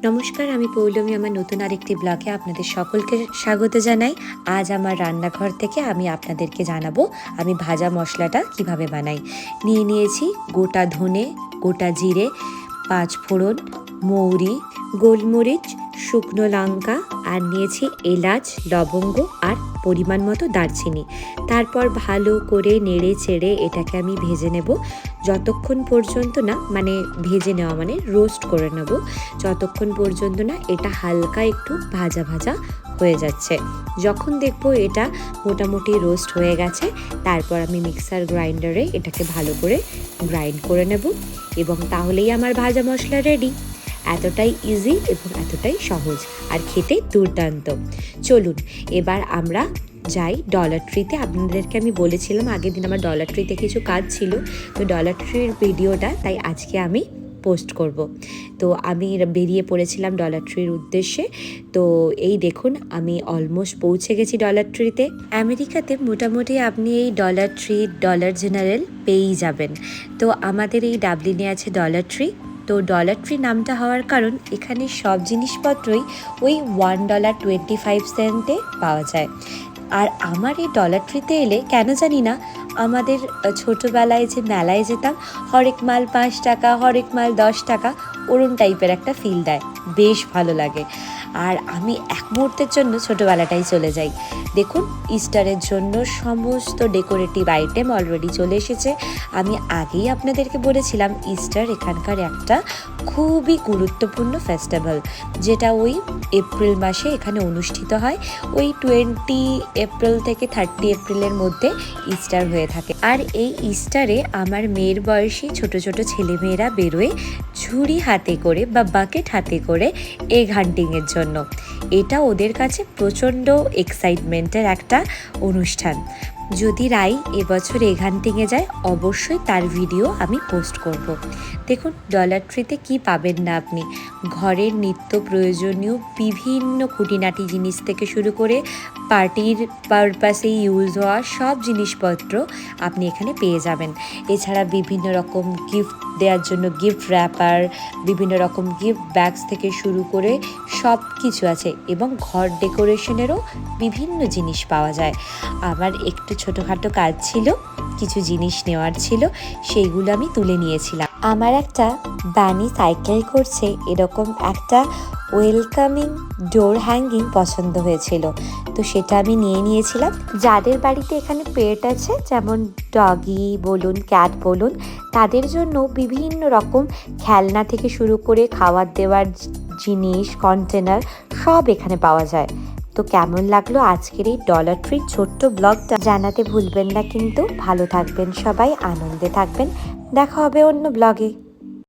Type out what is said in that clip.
নমস্কার, আমি পৌলমী। আমার নতুন আরেকটি ব্লগে আপনাদের সকলকে স্বাগত জানাই। আজ আমার রান্নাঘর থেকে আমি আপনাদেরকে জানাবো আমি ভাজা মশলাটা কিভাবে বানাই। নিয়েছি গোটা ধনে, গোটা জিরে, 5 ফোড়ন, মৌরি, গোলমরিচ, শুকনো লঙ্কা, আর নিয়েছি এলাচ, লবঙ্গ আর পরিমাণ মতো দারচিনি। তারপর ভালো করে নেড়ে চেড়ে এটাকে আমি ভেজে নেব যতক্ষণ পর্যন্ত না, ভেজে নেওয়া মানে রোস্ট করে নেব, যতক্ষণ পর্যন্ত না এটা হালকা একটু ভাজা ভাজা হয়ে যাচ্ছে। যখন দেখবো এটা মোটামুটি রোস্ট হয়ে গেছে, তারপর আমি মিক্সার গ্রাইন্ডারে এটাকে ভালো করে গ্রাইন্ড করে নেব এবং তাহলেই আমার ভাজা মশলা রেডি। এতটাই ইজি এবং এতটাই সহজ, আর খেতে দুর্দান্ত। চলুন এবার আমরা যাই ডলার ট্রিতে। আপনাদেরকে আমি বলেছিলাম আগের দিন আমার ডলার ট্রিতে কিছু কাজ ছিল, তো ডলার ট্রির ভিডিওটা তাই আজকে আমি পোস্ট করব। তো আমি বেরিয়ে পড়েছিলাম ডলার ট্রির উদ্দেশ্যে। তো এই দেখুন আমি অলমোস্ট পৌঁছে গেছি ডলার ট্রিতে। আমেরিকাতে মোটামুটি আপনি এই ডলার ট্রি, ডলার জেনারেল পেয়েই যাবেন। তো আমাদের এই ডাবলিনে আছে ডলার ট্রি। তো ডলার ট্রি নামটা হওয়ার কারণ এখানে সব জিনিসপত্রই ওই $1.25 পাওয়া যায়। আর আমার এই ডলার ট্রিতে এলে কেন জানি না, আমাদের ছোটোবেলায় যে মেলায় যেতাম, হরেক মাল 5 টাকা, হরেক মাল 10 টাকা, ওরম টাইপের একটা ফিল দেয়, বেশ ভালো লাগে। আর আমি এক মুহূর্তের জন্য ছোটোবেলাটাই চলে যাই। দেখুন ইস্টারের জন্য সমস্ত ডেকোরেটিভ আইটেম অলরেডি চলে এসেছে। আমি আগেই আপনাদেরকে বলেছিলাম ইস্টার এখানকার একটা খুবই গুরুত্বপূর্ণ ফেস্টিভ্যাল, যেটা ওই এপ্রিল মাসে এখানে অনুষ্ঠিত হয়। ওই 20 এপ্রিল থেকে 30 এপ্রিলের মধ্যে ইস্টার হয়ে থাকে। আর এই ইস্টারে আমার মেয়ের বয়সী ছোট ছোট ছেলেমেয়েরা বেরোয় ঝুড়ি হাতে করে বা বাকেট হাতে করে এগ হান্টিংয়ের জন্য। এটা ওদের কাছে প্রচণ্ড এক্সাইটমেন্টের একটা অনুষ্ঠান। যদি রাই এবছর এগ হান্টিংয়ে যায়, অবশ্যই তার ভিডিও আমি পোস্ট করব। দেখুন ডলার ট্রিতে কি পাবেন না আপনি, ঘরের নিত্য প্রয়োজনীয় বিভিন্ন খুঁটিনাটি জিনিস থেকে শুরু করে পার্টির পারপাসে ইউজ হওয়া সব জিনিসপত্র আপনি এখানে পেয়ে যাবেন। এছাড়া বিভিন্ন রকম গিফট দেওয়ার জন্য গিফট র্যাপার, বিভিন্ন রকম গিফট ব্যাগস থেকে শুরু করে সব কিছু আছে, এবং ঘর ডেকোরেশনেরও বিভিন্ন জিনিস পাওয়া যায়। আমার একটু ছোটোখাটো কাজ ছিল, কিছু জিনিস নেওয়ার ছিল, সেইগুলো আমি তুলে নিয়েছিলাম। আমার একটা বানি সাইকেল করছে এরকম একটা ওয়েলকামিং ডোর হ্যাঙ্গিং পছন্দ হয়েছিল, তো সেটা আমি নিয়েছিলাম। যাদের বাড়িতে এখানে পেট আছে, যেমন ডগি বলুন, ক্যাট বলুন, তাদের জন্য বিভিন্ন রকম খেলনা থেকে শুরু করে খাবার দেওয়ার জিনিস, কন্টেনার সব এখানে পাওয়া যায়। তো কেমন লাগলো আজকের এই ডলার ট্রির ছোট্ট ব্লগটা জানাতে ভুলবেন না কিন্তু। ভালো থাকবেন সবাই, আনন্দে থাকবেন। দেখা হবে অন্য ব্লগে।